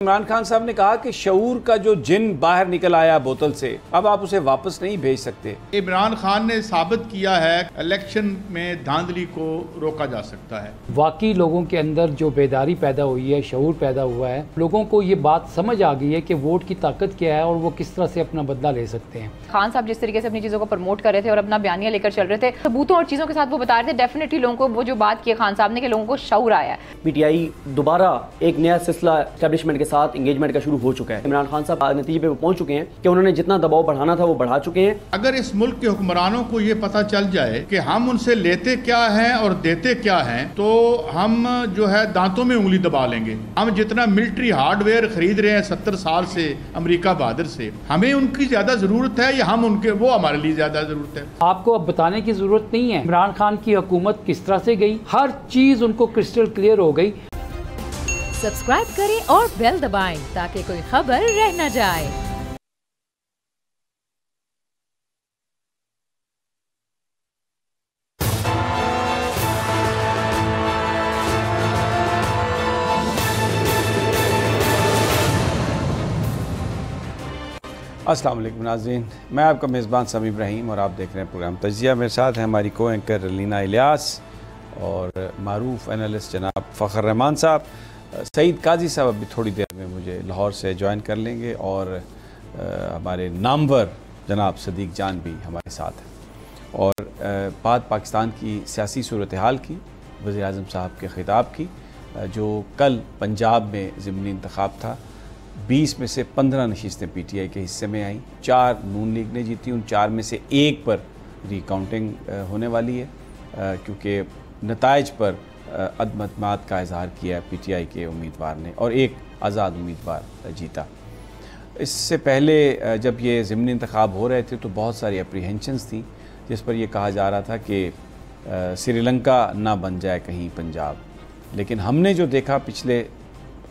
इमरान खान साहब ने कहा कि शऊर का जो जिन बाहर निकल आया बोतल से, अब आप उसे वापस नहीं भेज सकते। इमरान खान ने साबित किया है इलेक्शन में धांधली को रोका जा सकता है। वाकई लोगों के अंदर जो बेदारी पैदा हुई है, शऊर पैदा हुआ है, लोगों को ये बात समझ आ गई है कि वोट की ताकत क्या है और वो किस तरह से अपना बदला ले सकते हैं। खान साहब जिस तरीके से अपनी चीज़ों को प्रमोट कर रहे थे और अपना बयानिया लेकर चल रहे थे, सबूतों और चीज़ों के साथ वो बता रहे थे, डेफिनेटली लोगों को वो जो बात की खान साहब ने कि लोगों को शऊर आया है। पीटीआई दोबारा एक नया सिलसिला एस्टेब्लिशमेंट के साथ एंगेजमेंट का शुरू हो चुका है। इमरान खान साहब नतीजे पे पहुंच चुके हैं कि उन्होंने जितना दबाव बढ़ाना था वो बढ़ा चुके हैं। अगर इस मुल्क के हुक्मरानों को ये पता चल जाए कि हम उनसे लेते क्या हैं और देते क्या हैं, तो हम जो है दांतों में उंगली दबा लेंगे। हम जितना मिलिट्री हार्डवेयर खरीद रहे हैं 70 साल से अमेरिका बहादुर से, हमें उनकी ज्यादा जरूरत है या हम उनके वो हमारे लिए ज्यादा जरूरत है? आपको अब बताने की जरूरत नहीं है इमरान खान की हुकूमत किस तरह से गई, हर चीज उनको क्रिस्टल क्लियर हो गई। सब्सक्राइब करें और बेल दबाएं ताकि कोई खबर रह न जाए। अस्सलाम वालेकुम नाज़रीन, मैं आपका मेज़बान समी इब्राहिम और आप देख रहे हैं प्रोग्राम तजिया। मेरे साथ हैं हमारी को एंकर रलीना इलियास और मारूफ एनालिस्ट जनाब फ़खर रहमान साहब। सईद काजी साहब अभी थोड़ी देर में मुझे लाहौर से ज्वाइन कर लेंगे और हमारे नामवर जनाब सदीक जान भी हमारे साथ हैं। और बात पाकिस्तान की सियासी सूरत हाल की, वज़ीर आज़म साहब के ख़िताब की, जो कल पंजाब में ज़िमनी इंतख़ाब था। 20 में से 15 नशिस्तें पीटीआई के हिस्से में आईं, 4 नून लीग ने जीती। उन 4 में से 1 पर रिकाउंटिंग होने वाली है, क्योंकि नताइज पर अदम अतमाद का इजहार किया पीटीआई के उम्मीदवार ने और एक आज़ाद उम्मीदवार जीता। इससे पहले जब ये ज़िमनी इंतख़ाब हो रहे थे तो बहुत सारी अप्रीहेंशंस थी, जिस पर यह कहा जा रहा था कि श्रीलंका ना बन जाए कहीं पंजाब। लेकिन हमने जो देखा पिछले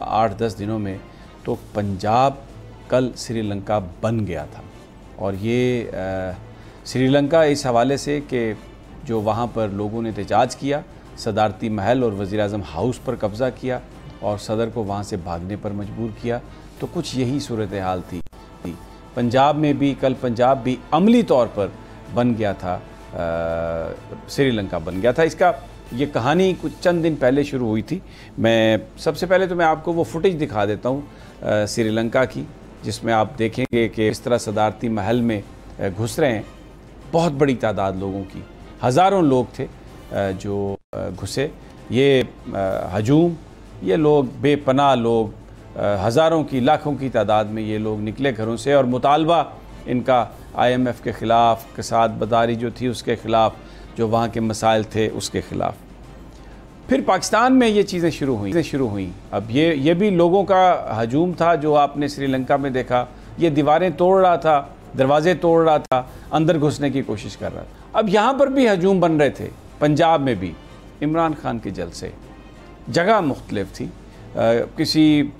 8-10 दिनों में, तो पंजाब कल श्रीलंका बन गया था। और ये श्रीलंका इस हवाले से कि जो वहाँ पर लोगों ने एहतजाज किया, सदारती महल और वज़ीर आज़म हाउस पर कब्ज़ा किया और सदर को वहाँ से भागने पर मजबूर किया, तो कुछ यही सूरत हाल थी। पंजाब में भी कल पंजाब भी अमली तौर पर बन गया था, श्रीलंका बन गया था। इसका ये कहानी कुछ चंद दिन पहले शुरू हुई थी। मैं सबसे पहले तो मैं आपको वो फुटेज दिखा देता हूँ श्रीलंका की, जिसमें आप देखेंगे कि इस तरह सदारती महल में घुस रहे हैं बहुत बड़ी तादाद लोगों की, हज़ारों लोग थे जो घुसे। ये हजूम, ये लोग बेपनाह लोग, हज़ारों की लाखों की तादाद में ये लोग निकले घरों से और मुतालबा इनका IMF के ख़िलाफ़, कसाद बदारी जो थी उसके ख़िलाफ़, जो वहाँ के मसाइल थे उसके ख़िलाफ़। फिर पाकिस्तान में ये चीज़ें शुरू हुई। अब ये भी लोगों का हजूम था जो आपने श्रीलंका में देखा। ये दीवारें तोड़ रहा था, दरवाज़े तोड़ रहा था, अंदर घुसने की कोशिश कर रहा था। अब यहाँ पर भी हजूम बन रहे थे, पंजाब में भी। इमरान खान के जलसे, जगह मुख्तलिफ थी। किसी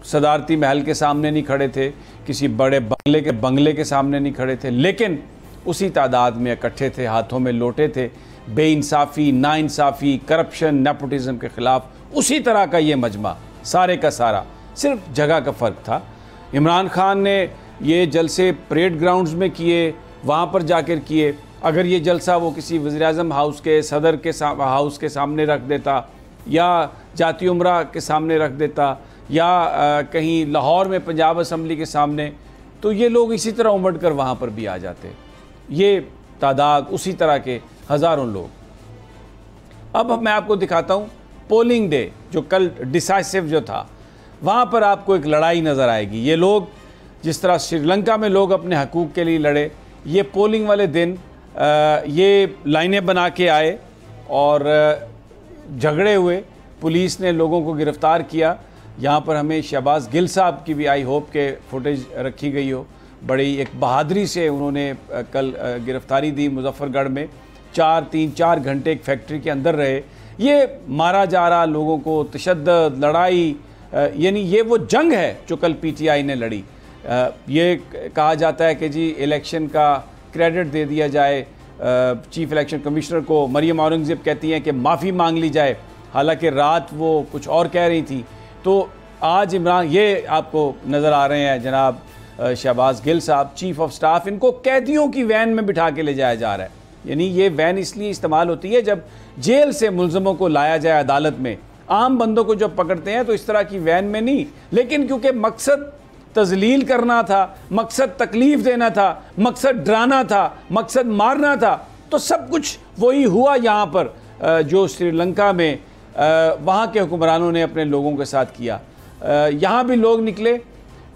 सदारती महल के सामने नहीं खड़े थे, किसी बड़े बंगले के सामने नहीं खड़े थे, लेकिन उसी तादाद में इकट्ठे थे, हाथों में लोटे थे। बेइंसाफ़ी, नाइंसाफ़ी, करप्शन, नेपोटिज़म के ख़िलाफ़ उसी तरह का ये मजमा, सारे का सारा, सिर्फ जगह का फ़र्क था। इमरान खान ने ये जलसे परेड ग्राउंड्स में किए, वहाँ पर जाकर किए। अगर ये जलसा वो किसी वज़ीर आज़म हाउस के, सदर के हाउस के सामने रख देता, या जाती उमरा के सामने रख देता, या कहीं लाहौर में पंजाब असम्बली के सामने, तो ये लोग इसी तरह उमड़ कर वहाँ पर भी आ जाते। ये तादाद उसी तरह के हज़ारों लोग। अब मैं आपको दिखाता हूँ पोलिंग डे, जो कल डिसाइसिव जो था, वहाँ पर आपको एक लड़ाई नज़र आएगी। ये लोग जिस तरह श्रीलंका में लोग अपने हकूक़ के लिए लड़े, ये पोलिंग वाले दिन ये लाइनें बना के आए और झगड़े हुए। पुलिस ने लोगों को गिरफ़्तार किया। यहाँ पर हमें शहबाज गिल साहब की भी आई होप के फुटेज रखी गई हो। बड़ी एक बहादुरी से उन्होंने कल गिरफ़्तारी दी मुजफ्फरगढ़ में। 3-4 घंटे एक फैक्ट्री के अंदर रहे। ये मारा जा रहा लोगों को, तशद्दुद, लड़ाई, यानी ये वो जंग है जो कल पीटीआई ने लड़ी। ये कहा जाता है कि जी इलेक्शन का क्रेडिट दे दिया जाए चीफ इलेक्शन कमिश्नर को। मरियम औरंगज़ेब कहती हैं कि माफ़ी मांग ली जाए, हालांकि रात वो कुछ और कह रही थी। तो आज इमरान, ये आपको नज़र आ रहे हैं जनाब शहबाज गिल साहब, चीफ ऑफ स्टाफ, इनको कैदियों की वैन में बिठा के ले जाया जा रहा है। यानी ये वैन इसलिए इस्तेमाल होती है जब जेल से मुलजमों को लाया जाए अदालत में। आम बंदों को जब पकड़ते हैं तो इस तरह की वैन में नहीं, लेकिन क्योंकि मकसद तजलील करना था, मकसद तकलीफ देना था, मकसद डराना था, मकसद मारना था, तो सब कुछ वही हुआ यहाँ पर जो श्रीलंका में वहाँ के हुक्मरानों ने अपने लोगों के साथ किया। यहाँ भी लोग निकले,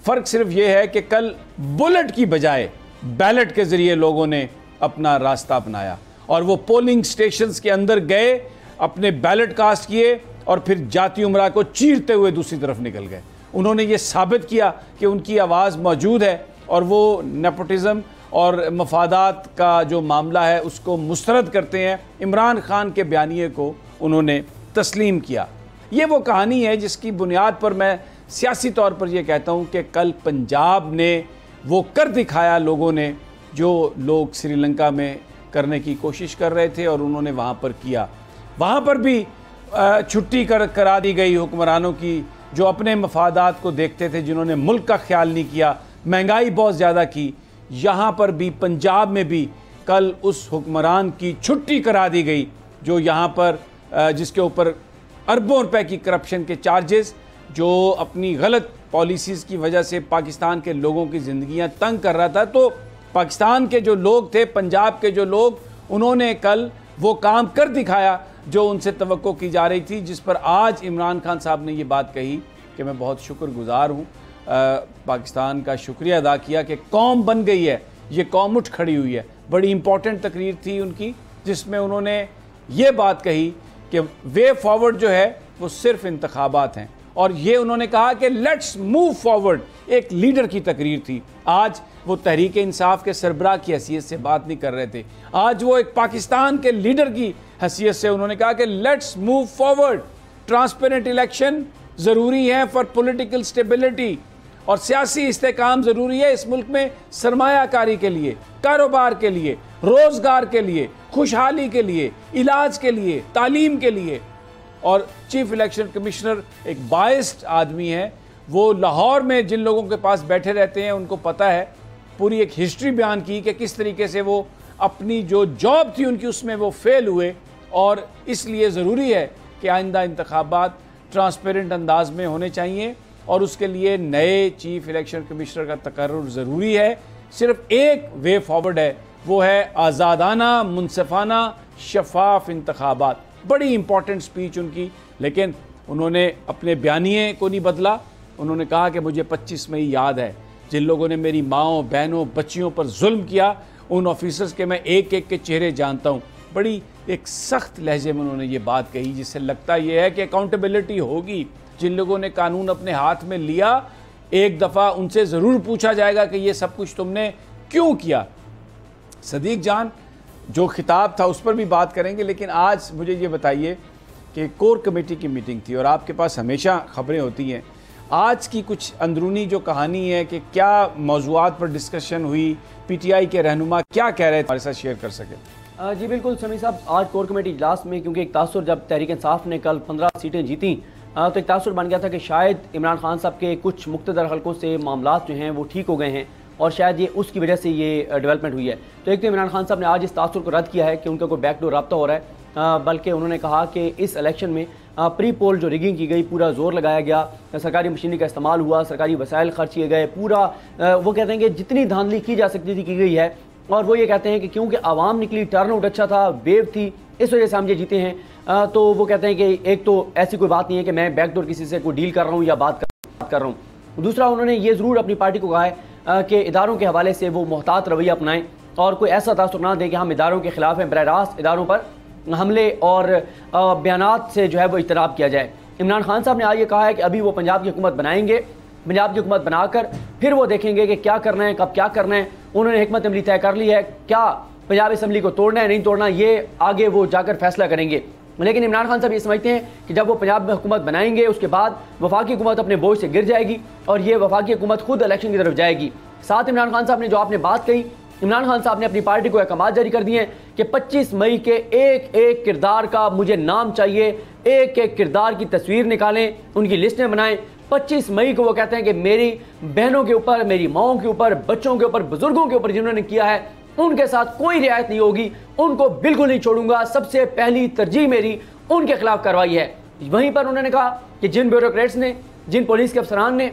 फ़र्क सिर्फ ये है कि कल बुलेट की बजाय बैलेट के ज़रिए लोगों ने अपना रास्ता अपनाया और वो पोलिंग स्टेशंस के अंदर गए, अपने बैलेट कास्ट किए और फिर जाती उमरा को चीरते हुए दूसरी तरफ निकल गए। उन्होंने ये साबित किया कि उनकी आवाज़ मौजूद है और वो नेपोटिज़म और मफादात का जो मामला है उसको मुस्तरद करते हैं। इमरान खान के बयानिए को उन्होंने तस्लीम किया। ये वो कहानी है जिसकी बुनियाद पर मैं सियासी तौर पर यह कहता हूँ कि कल पंजाब ने वो कर दिखाया लोगों ने जो लोग श्रीलंका में करने की कोशिश कर रहे थे और उन्होंने वहाँ पर किया। वहाँ पर भी छुट्टी करा दी गई हुक्मरानों की जो अपने मफादात को देखते थे, जिन्होंने मुल्क का ख्याल नहीं किया, महंगाई बहुत ज़्यादा की। यहाँ पर भी पंजाब में भी कल उस हुक्मरान की छुट्टी करा दी गई जो यहाँ पर जिसके ऊपर अरबों रुपए की करप्शन के चार्जेस, जो अपनी गलत पॉलिसीज़ की वजह से पाकिस्तान के लोगों की ज़िंदगियाँ तंग कर रहा था। तो पाकिस्तान के जो लोग थे, पंजाब के जो लोग, उन्होंने कल वो काम कर दिखाया जो उनसे तवक्को की जा रही थी, जिस पर आज इमरान खान साहब ने ये बात कही कि मैं बहुत शुक्रगुजार हूँ, पाकिस्तान का शुक्रिया अदा किया कि कौम बन गई है, ये कौम उठ खड़ी हुई है। बड़ी इंपॉर्टेंट तकरीर थी उनकी जिसमें उन्होंने ये बात कही कि वे फॉरवर्ड जो है वो सिर्फ इंतखाबात हैं, और ये उन्होंने कहा कि लेट्स मूव फॉरवर्ड। एक लीडर की तकरीर थी। आज वो तहरीक इंसाफ के सरबराह की हैसियत से बात नहीं कर रहे थे, आज वो एक पाकिस्तान के लीडर की हैसियत से उन्होंने कहा कि let's move forward. Transparent election ज़रूरी है फॉर पॉलिटिकल स्टेबिलिटी, और सियासी इस्तेकाम ज़रूरी है इस मुल्क में सरमायाकारी के लिए, कारोबार के लिए, रोज़गार के लिए, खुशहाली के लिए, इलाज के लिए, तालीम के लिए। और चीफ इलेक्शन कमिश्नर एक बायस्ड आदमी है, वो लाहौर में जिन लोगों के पास बैठे रहते हैं उनको पता है, पूरी एक हिस्ट्री बयान की कि किस तरीके से वो अपनी जो जॉब थी उनकी उसमें वो फेल हुए, और इसलिए ज़रूरी है कि आइंदा इंतखाबात ट्रांसपेरेंट अंदाज में होने चाहिए और उसके लिए नए चीफ इलेक्शन कमिश्नर का तकर्रुर ज़रूरी है। सिर्फ एक वे फॉरवर्ड है, वो है आज़ादाना, मुनसिफाना, शफाफ इंतखाबात। बड़ी इंपॉर्टेंट स्पीच उनकी, लेकिन उन्होंने अपने बयानिए को नहीं बदला। उन्होंने कहा कि मुझे 25 मई याद है, जिन लोगों ने मेरी माओं, बहनों, बच्चियों पर जुल्म किया, उन ऑफिसर्स के मैं एक एक के चेहरे जानता हूँ। बड़ी एक सख्त लहजे में उन्होंने ये बात कही, जिससे लगता ये है कि अकाउंटेबिलिटी होगी। जिन लोगों ने कानून अपने हाथ में लिया, एक दफ़ा उनसे ज़रूर पूछा जाएगा कि ये सब कुछ तुमने क्यों किया। सदीक जान जो खिताब था उस पर भी बात करेंगे, लेकिन आज मुझे ये बताइए कि कोर कमेटी की मीटिंग थी और आपके पास हमेशा खबरें होती हैं। आज की कुछ अंदरूनी जो कहानी है कि क्या मौज़ूआत पर डिस्कशन हुई, पीटीआई के रहनुमा क्या कह रहे थे, हमारे साथ शेयर कर सके। जी बिल्कुल समी साहब, आज कोर कमेटी इजलास में क्योंकि एक तासुर, जब तहरीक इंसाफ ने कल 15 सीटें जीती तो एक तासुर बन गया था कि शायद इमरान खान साहब के कुछ मुख्तदर हलकों से मामलात जो हैं वो ठीक हो गए हैं और शायद ये उसकी वजह से ये डेवलपमेंट हुई है। तो एक तो इमरान खान साहब ने आज इस तासुर को रद्द किया है कि उनका कोई बैकडोर रब्ता हो रहा है, बल्कि उन्होंने कहा कि इस इलेक्शन में प्री पोल जो रिगिंग की गई, पूरा जोर लगाया गया, सरकारी मशीनरी का इस्तेमाल हुआ, सरकारी वसाइल खर्च किए गए, पूरा वो कहते हैं कि जितनी धांधली की जा सकती थी की गई है। और वो ये कहते हैं कि क्योंकि आवाम निकली, टर्नआउट अच्छा था, वेव थी, इस वजह से हम ये जीते हैं। तो वो कहते हैं कि एक तो ऐसी कोई बात नहीं है कि मैं बैकडोर किसी से कोई डील कर रहा हूँ या बात कर रहा हूँ। दूसरा, उन्होंने ये ज़रूर अपनी पार्टी को कहा है कि इदारों के हवाले से वो मोहतात रवैया अपनाएं और कोई ऐसा तासुर ना दें कि हम इदारों के खिलाफ हैं, बराह रास्त इदारों पर हमले और बयानात से जो है वो इजतनाब किया जाए। इमरान खान साहब ने आज ये कहा है कि अभी वो पंजाब की हुकूमत बनाएंगे, पंजाब की हुकूमत बनाकर फिर वो देखेंगे कि क्या करना है, कब क्या करना है। उन्होंने हिकमत अमली तय कर ली है, क्या पंजाब असम्बली को तोड़ना है, नहीं तोड़ना, ये आगे वो जाकर फैसला करेंगे। लेकिन इमरान खान साहब ये समझते हैं कि जब वो पंजाब में हुकूमत बनाएंगे उसके बाद वफाकी हुकूमत अपने बोझ से गिर जाएगी और ये वफाकी हुकूमत खुद इलेक्शन की तरफ जाएगी। साथ इमरान खान साहब ने जो आपने बात कही, इमरान खान साहब ने अपनी पार्टी को अहकामात जारी कर दिए हैं कि 25 मई के एक एक किरदार का मुझे नाम चाहिए, एक एक किरदार की तस्वीर निकालें, उनकी लिस्टें बनाएं, 25 मई को वो कहते हैं कि मेरी बहनों के ऊपर, मेरी माओं के ऊपर, बच्चों के ऊपर, बुजुर्गों के ऊपर जिन्होंने किया है उनके साथ कोई रियायत नहीं होगी, उनको बिल्कुल नहीं छोड़ूंगा, सबसे पहली तरजीह मेरी उनके खिलाफ कार्रवाई है। वहीं पर उन्होंने कहा कि जिन ब्यूरोक्रेट्स ने, जिन पुलिस के अफसरान ने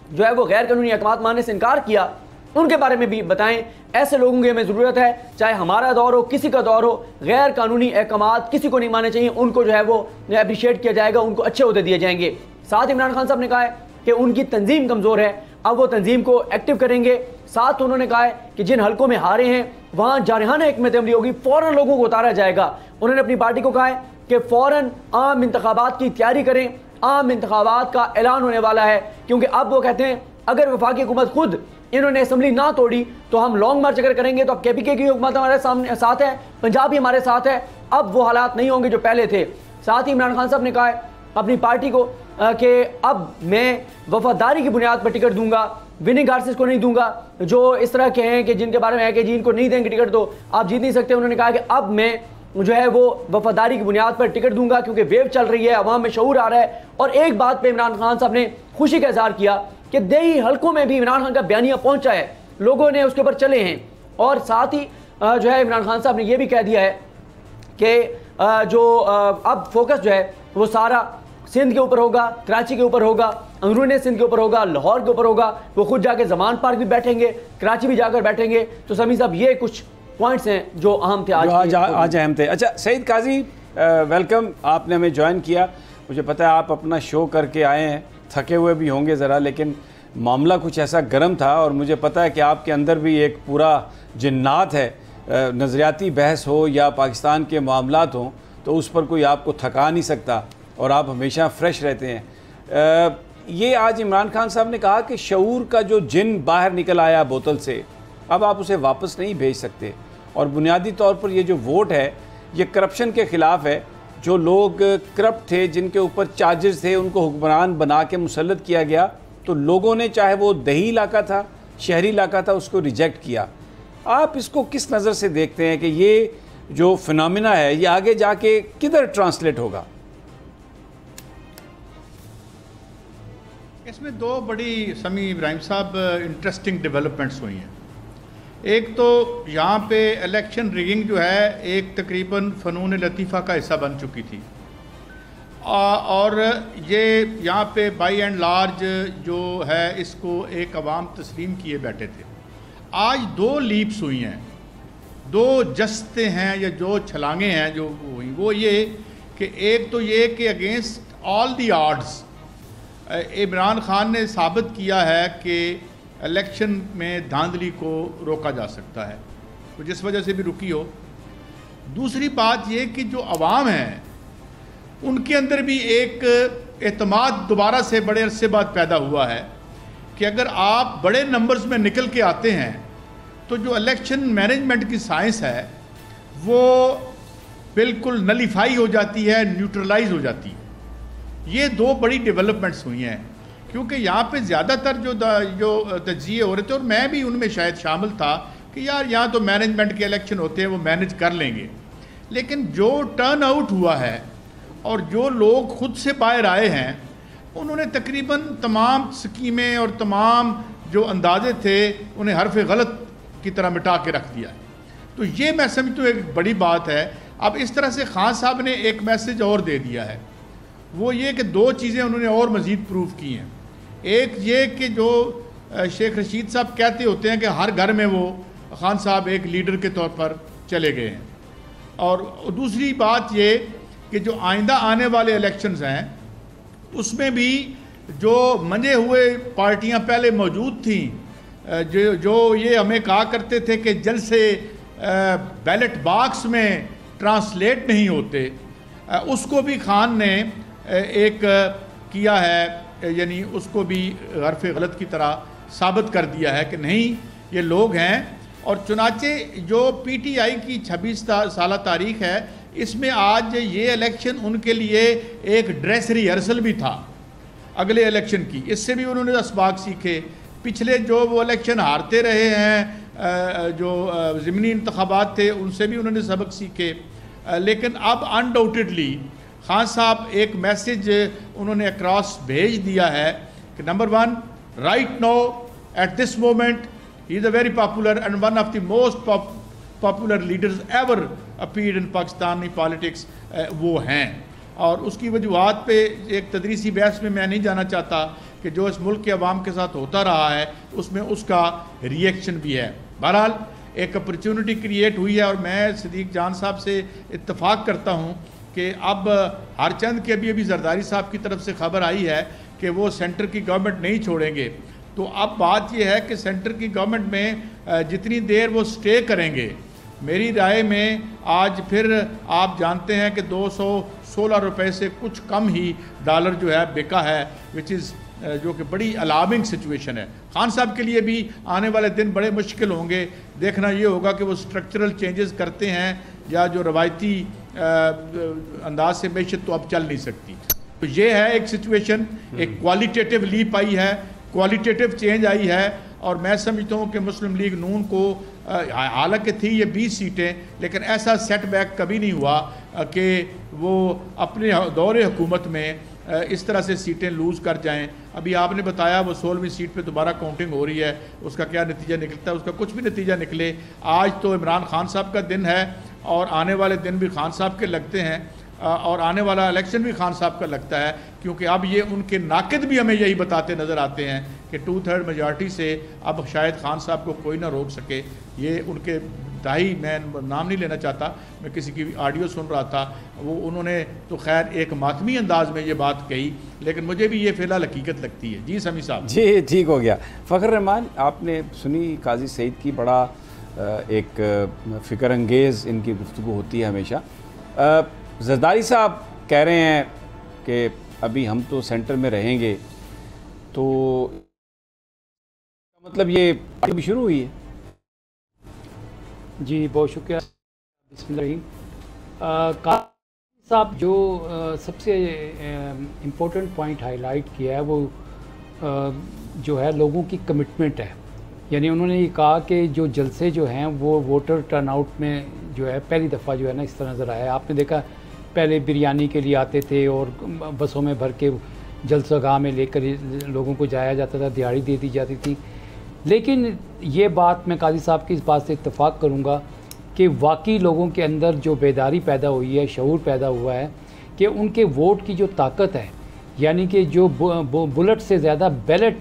जो है वो गैर कानूनी अहकाम मानने से इनकार किया, उनके बारे में भी बताएं। ऐसे लोगों की हमें ज़रूरत है, चाहे हमारा दौर हो, किसी का दौर हो, गैर कानूनी अहकाम किसी को नहीं मानने चाहिए, उनको जो है वो अप्रिशिएट किया जाएगा, उनको अच्छे ओहदे दिए जाएंगे। साथ इमरान खान साहब ने कहा है कि उनकी तंजीम कमज़ोर है, अब वो तंजीम को एक्टिव करेंगे। साथ उन्होंने कहा है कि जिन हलकों में हारे हैं वहाँ जारहाना हिकमत अमली होगी, फ़ौरन लोगों को उतारा जाएगा। उन्होंने अपनी पार्टी को कहा है कि फ़ौरन आम इंतखाबात की तैयारी करें, आम इंतखाबात का ऐलान होने वाला है, क्योंकि अब वो कहते हैं अगर वफाकी हुकूमत खुद इन्होंने असम्बली ना तोड़ी तो हम लॉन्ग मार्च अगर करेंगे तो अब KPK की हुकूमत हमारे सामने साथ है, पंजाब भी हमारे साथ है, अब वो हालात नहीं होंगे जो पहले थे। साथ ही इमरान खान साहब ने कहा है अपनी पार्टी को कि अब मैं वफादारी की बुनियाद पर टिकट दूंगा, विनिंग हार्सेस को नहीं दूंगा, जो इस तरह के हैं कि जिनके बारे में है कि जी इनको नहीं देंगे टिकट तो आप जीत नहीं सकते। उन्होंने कहा कि अब मैं जो है वो वफादारी की बुनियाद पर टिकट दूंगा, क्योंकि वेव चल रही है, अवाम में शऊर आ रहा है। और एक बात पे इमरान खान साहब ने खुशी का इजहार किया कि देही हलकों में भी इमरान खान का बयानिया पहुंचा है, लोगों ने उसके ऊपर चले हैं। और साथ ही जो है इमरान खान साहब ने यह भी कह दिया है कि जो अब फोकस जो है वो सारा सिंध के ऊपर होगा, कराची के ऊपर होगा, अंदरूनी सिंध के ऊपर होगा, लाहौर के ऊपर होगा। वो खुद जाके जमान पार्क भी बैठेंगे, कराची भी जाकर बैठेंगे। तो समी साहब ये कुछ पॉइंट्स हैं जो अहम थे आज अहम थे। अच्छा सईद काजी, वेलकम, आपने हमें ज्वाइन किया। मुझे पता है आप अपना शो करके आए हैं, थके हुए भी होंगे ज़रा, लेकिन मामला कुछ ऐसा गर्म था और मुझे पता है कि आपके अंदर भी एक पूरा जिन्नात है। नज़रियाती बहस हो या पाकिस्तान के मामलात हों तो उस पर कोई आपको थका नहीं सकता और आप हमेशा फ्रेश रहते हैं। ये आज इमरान खान साहब ने कहा कि शऊर का जो जिन बाहर निकल आया बोतल से, अब आप उसे वापस नहीं भेज सकते। और बुनियादी तौर पर ये जो वोट है ये करप्शन के ख़िलाफ़ है। जो लोग करप्ट थे, जिनके ऊपर चार्जेस थे, उनको हुक्मरान बना के मुसल्लत किया गया, तो लोगों ने, चाहे वो दही इलाका था, शहरी इलाका था, उसको रिजेक्ट किया। आप इसको किस नज़र से देखते हैं कि ये जो फिनोमिना है ये आगे जाके किधर ट्रांसलेट होगा? इसमें दो बड़ी समी इब्राहिम साहब इंटरेस्टिंग डेवलपमेंट्स हुई हैं। एक तो यहाँ पे इलेक्शन रिगिंग जो है एक तकरीबन फ़नून लतीफ़ा का हिस्सा बन चुकी थी और ये यहाँ पे बाई एंड लार्ज जो है इसको एक अवाम तस्लीम किए बैठे थे। आज दो लीप्स हुई हैं, दो जस्ते हैं या जो छलांगे हैं जो हुई, वो ये कि एक तो ये कि against all the odds Imran Khan ने साबित किया है कि इलेक्शन में धांधली को रोका जा सकता है, तो जिस वजह से भी रुकी हो। दूसरी बात ये कि जो अवाम है उनके अंदर भी एक एतमाद दोबारा से बड़े अरसे बाद पैदा हुआ है कि अगर आप बड़े नंबर्स में निकल के आते हैं तो जो इलेक्शन मैनेजमेंट की साइंस है वो बिल्कुल नलीफाई हो जाती है, न्यूट्रलाइज हो जाती है। ये दो बड़ी डेवलपमेंट्स हुई हैं, क्योंकि यहाँ पे ज़्यादातर जो तज्जिए हो रहे थे और मैं भी उनमें शायद शामिल था कि यार यहाँ तो मैनेजमेंट के इलेक्शन होते हैं, वो मैनेज कर लेंगे। लेकिन जो टर्न आउट हुआ है और जो लोग खुद से बाहर आए हैं, उन्होंने तकरीबन तमाम स्कीमें और तमाम जो अंदाजे थे उन्हें हरफ गलत की तरह मिटा के रख दिया है। तो ये मैं समझता हूँ एक बड़ी बात है। अब इस तरह से खान साहब ने एक मैसेज और दे दिया है, वो ये कि दो चीज़ें उन्होंने और मज़ीद प्रूव की हैं। एक ये कि जो शेख रशीद साहब कहते होते हैं कि हर घर में वो खान साहब एक लीडर के तौर पर चले गए हैं, और दूसरी बात ये कि जो आइंदा आने वाले इलेक्शंस हैं उसमें भी जो मंजे हुए पार्टियां पहले मौजूद थीं, जो ये हमें कहा करते थे कि जल्द से बैलेट बॉक्स में ट्रांसलेट नहीं होते, उसको भी खान ने एक किया है, यानी उसको भी हरफ गलत की तरह साबित कर दिया है कि नहीं ये लोग हैं। और चुनाचे जो PTI की 26 साल तारीख है, इसमें आज ये इलेक्शन उनके लिए एक ड्रेस रिहर्सल भी था अगले इलेक्शन की। इससे भी उन्होंने असबाक सीखे। पिछले जो वो इलेक्शन हारते रहे हैं, जो ज़िमनी इंतखाबात थे, उनसे भी उन्होंने सबक सीखे। लेकिन अब अनडाउटेडली खान साहब एक मैसेज उन्होंने अक्रॉस भेज दिया है कि number 1, right now at this moment he is a very popular and one of the most popular leaders ever appeared in Pakistani politics, वो हैं। और उसकी वजूहत पे एक तदरीसी बहस में मैं नहीं जाना चाहता कि जो इस मुल्क के अवाम के साथ होता रहा है उसमें उसका रिएक्शन भी है। बहरहाल एक अपॉर्चुनिटी क्रिएट हुई है और मैं सदीक जान साहब से इत्तफाक करता हूँ कि अब हरचंद के अभी जरदारी साहब की तरफ से खबर आई है कि वो सेंटर की गवर्नमेंट नहीं छोड़ेंगे। तो अब बात यह है कि सेंटर की गवर्नमेंट में जितनी देर वो स्टे करेंगे, मेरी राय में आज फिर आप जानते हैं कि 216 रुपये से कुछ कम ही डॉलर जो है बिका है, विच इज़ जो कि बड़ी अलार्मिंग सिचुएशन है। खान साहब के लिए भी आने वाले दिन बड़े मुश्किल होंगे। देखना ये होगा कि वो स्ट्रक्चरल चेंजेस करते हैं या जो रवायती अंदाज से मैशत तो अब चल नहीं सकती। तो ये है एक सिचुएशन, एक क्वालिटेटिव लीप आई है, क्वालिटेटिव चेंज आई है। और मैं समझता हूँ कि मुस्लिम लीग नून को हालांकि थी ये 20 सीटें, लेकिन ऐसा सेटबैक कभी नहीं हुआ कि वो अपने दौरे हुकूमत में इस तरह से सीटें लूज़ कर जाएं। अभी आपने बताया वो 16वीं सीट पे दोबारा काउंटिंग हो रही है, उसका क्या नतीजा निकलता है, उसका कुछ भी नतीजा निकले। आज तो इमरान खान साहब का दिन है और आने वाले दिन भी खान साहब के लगते हैं और आने वाला इलेक्शन भी खान साहब का लगता है, क्योंकि अब ये उनके नाकिद भी हमें यही बताते नज़र आते हैं कि 2/3 मेजॉरिटी से अब शायद खान साहब को कोई ना रोक सके। ये उनके दाई, मैं नाम नहीं लेना चाहता, मैं किसी की ऑडियो सुन रहा था, वो उन्होंने तो खैर एक मातमी अंदाज में ये बात कही, लेकिन मुझे भी ये फ़िलहाल हकीकत लगती है। जी समी साहब। जी ठीक हो गया। फ़खर रहमान, आपने सुनी काजी सईद की, बड़ा एक फ़िक्र अंगेज़ इनकी गुफ्तगू होती है हमेशा। जरदारी साहब कह रहे हैं कि अभी हम तो सेंटर में रहेंगे, तो मतलब ये अभी शुरू हुई है। जी बहुत शुक्रिया। बिस्मिल्लाह। साहब जो सबसे इम्पोर्टेंट पॉइंट हाईलाइट किया है वो जो है लोगों की कमिटमेंट है। यानी उन्होंने ये कहा कि जो जलसे जो हैं वो वोटर टर्नआउट में जो है पहली दफ़ा जो है ना इस तरह नज़र आया। आपने देखा पहले बिरयानी के लिए आते थे और बसों में भर के जलसागाह में लेकर लोगों को जाया जाता था, दिहाड़ी दे दी जाती थी। लेकिन ये बात मैं काजी साहब की इस बात से इत्तफाक करूँगा कि वाकई लोगों के अंदर जो बेदारी पैदा हुई है, शऊर पैदा हुआ है कि उनके वोट की जो ताकत है, यानी कि जो बुलेट से ज़्यादा बैलेट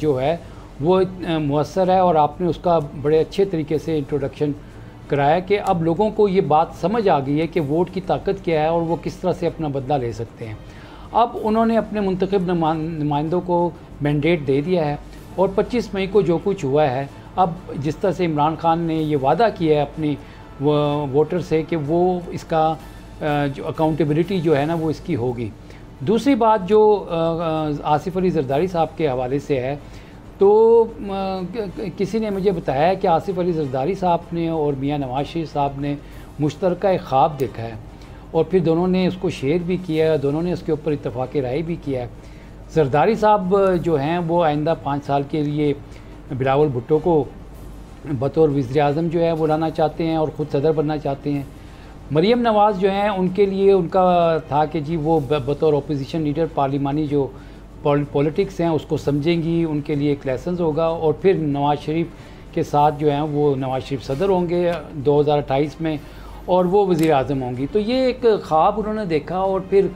जो है वो मुअस्सर है। और आपने उसका बड़े अच्छे तरीके से इंट्रोडक्शन कराया कि अब लोगों को ये बात समझ आ गई है कि वोट की ताकत क्या है और वो किस तरह से अपना बदला ले सकते हैं। अब उन्होंने अपने मुंतखब नुमाइंदों को मैंडेट दे दिया है और 25 मई को जो कुछ हुआ है, अब जिस तरह से इमरान खान ने ये वादा किया है अपनी वोटर से कि वो इसका जो अकाउंटेबिलिटी जो है ना वो इसकी होगी। दूसरी बात जो आसिफ अली जरदारी साहब के हवाले से है, तो किसी ने मुझे बताया कि आसिफ अली जरदारी साहब ने और मियां नवाज शरीफ साहब ने मुश्तरका एक ख्वाब देखा है और फिर दोनों ने उसको शेयर भी किया है, दोनों ने उसके ऊपर इत्तफाक राय भी किया है। जरदारी साहब जो हैं वो आइंदा 5 साल के लिए बिलावल भुट्टो को बतौर वज़ीर आज़म जो है वो लाना चाहते हैं और ख़ुद सदर बनना चाहते हैं। मरीम नवाज़ जो हैं उनके लिए उनका था कि जी वो बतौर अपोजिशन लीडर पार्लिमानी जो पॉलिटिक्स हैं उसको समझेंगी, उनके लिए एक लेसन होगा और फिर नवाज़ शरीफ के साथ जो हैं वो नवाज़ शरीफ सदर होंगे 2028 में और वो वज़ीर आज़म होंगी। तो ये एक ख्वाब उन्होंने देखा और फिर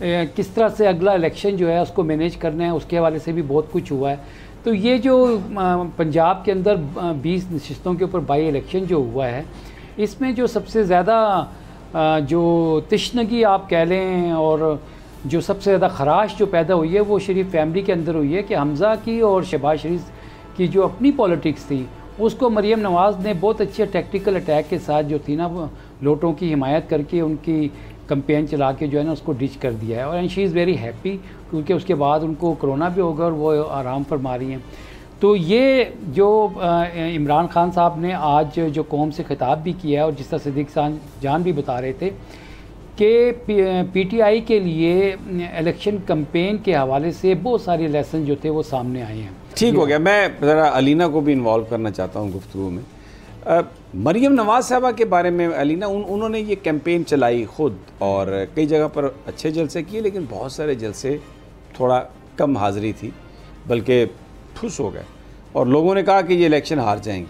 किस तरह से अगला इलेक्शन जो है उसको मैनेज करना है, उसके हवाले से भी बहुत कुछ हुआ है। तो ये जो पंजाब के अंदर 20 नशिस्तों के ऊपर बाई इलेक्शन जो हुआ है, इसमें जो सबसे ज़्यादा जो तिश्नगी आप कह लें और जो सबसे ज़्यादा खराश जो पैदा हुई है वो शरीफ फैमिली के अंदर हुई है कि हमज़ा की और शहबाज शरीफ की जो अपनी पॉलिटिक्स थी उसको मरीम नवाज़ ने बहुत अच्छे टैक्टिकल अटैक के साथ जो थी ना लोटों की हिमायत करके उनकी कैंपेन चला के जो है ना उसको डिच कर दिया है। और and she is very happy क्योंकि उसके बाद उनको कोरोना भी होगा और वो आराम फरमा रही हैं। तो ये जो इमरान खान साहब ने आज जो कौम से खिताब भी किया है और जिस तरह सदीक जान भी बता रहे थे कि पीटीआई के लिए इलेक्शन कैंपेन के हवाले से बहुत सारे लेसन जो थे वो सामने आए हैं। ठीक हो गया। मैं ज़रा अलीना को भी इन्वॉल्व करना चाहता हूँ गुफ्तगू में। मरीम नवाज साहबा के बारे में अलीना, उन्होंने ये कैंपेन चलाई खुद और कई जगह पर अच्छे जलसे किए, लेकिन बहुत सारे जलसे थोड़ा कम हाज़िरी थी, बल्कि ठुस हो गए और लोगों ने कहा कि ये इलेक्शन हार जाएंगी।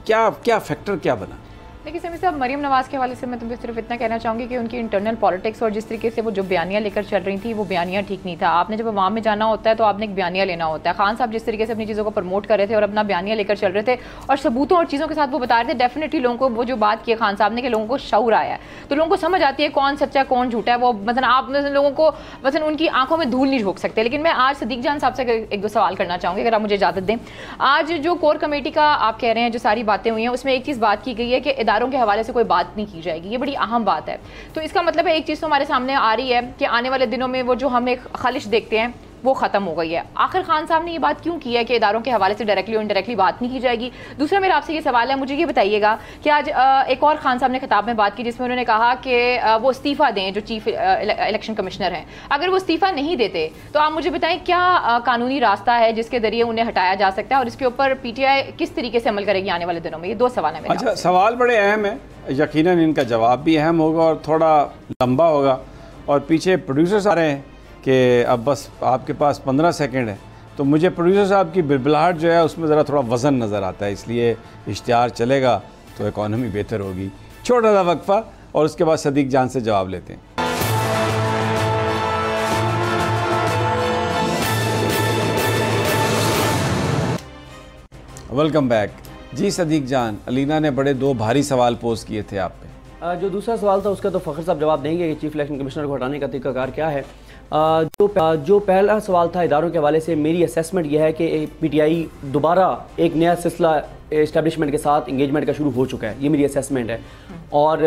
क्या फैक्टर क्या बना? देखिए समीर साहब, मरीम नवाज़ के हवाले से मैं तुम्हें सिर्फ इतना कहना चाहूँगी कि उनकी इंटरनल पॉलिटिक्स और जिस तरीके से वो जो बयानियाँ लेकर चल रही थी वो बयानियाँ ठीक नहीं था। आपने जब अवाम में जाना होता है तो आपने एक बयानिया लेना होता है। खान साहब जिस तरीके से अपनी चीज़ों को प्रमोट कर रहे थे और अपना बयानिया लेकर चल रहे थे और सबूतों और चीज़ों के साथ वो बता रहे थे, डेफिनेटली लोगों को वो जो बात की खान साहब ने कि लोगों को शऊर आया है, तो लोगों को समझ आती है कौन सच्चा कौन झूठा है। वो मतलब आप लोगों को मतलब उनकी आंखों में धूल नहीं झोंक सकते। लेकिन मैं आज सदीक जान साहब से एक दो सवाल करना चाहूँगी, अगर आप मुझे इजाज़त दें। आज जो कोर कमेटी का आप कह रहे हैं जो सारी बातें हुई हैं उसमें एक चीज़ बात की गई है कि इदारों के हवाले से कोई बात नहीं की जाएगी, ये बड़ी अहम बात है। तो इसका मतलब है एक चीज़ तो हमारे सामने आ रही है कि आने वाले दिनों में वो जो हम एक खालिश देखते हैं वो ख़त्म हो गई है। आखिर खान साहब ने ये बात क्यों की है कि इदारों के हवाले से डायरेक्टली और इनडायरेक्टली बात नहीं की जाएगी? दूसरा मेरा आपसे ये सवाल है, मुझे ये बताइएगा कि आज एक और खान साहब ने खिताब में बात की जिसमें उन्होंने कहा कि वो इस्तीफ़ा दें जो चीफ इलेक्शन कमिश्नर हैं। अगर वो इस्तीफ़ा नहीं देते तो आप मुझे बताएं क्या कानूनी रास्ता है जिसके जरिए उन्हें हटाया जा सकता है और इसके ऊपर PTI किस तरीके से अमल करेगी आने वाले दिनों में? ये दो सवाल है मेरे। अच्छा, सवाल बड़े अहम है, यकीनन इनका जवाब भी अहम होगा और थोड़ा लंबा होगा। और पीछे प्रोड्यूसर्स आ रहे हैं कि अब बस आपके पास 15 सेकंड है, तो मुझे प्रोड्यूसर साहब की बिलबिलाहट जो है उसमें ज़रा थोड़ा वज़न नज़र आता है, इसलिए इश्तिहार चलेगा तो इकॉनमी बेहतर होगी। छोटा सा वक्फा और उसके बाद सदीक जान से जवाब लेते हैं। वेलकम बैक जी। सदीक जान, अलीना ने बड़े दो भारी सवाल पोस्ट किए थे आप पे। जो दूसरा सवाल था उसका तो फ़खर साहब जवाब देंगे कि चीफ इलेक्शन कमिश्नर को हटाने का तरीकाकार क्या है। जो पहला सवाल था इदारों के हवाले से, मेरी असेसमेंट यह है कि PTI दोबारा एक नया सिलसिला इस्टेब्लिशमेंट के साथ इंगेजमेंट का शुरू हो चुका है, ये मेरी असेसमेंट है। और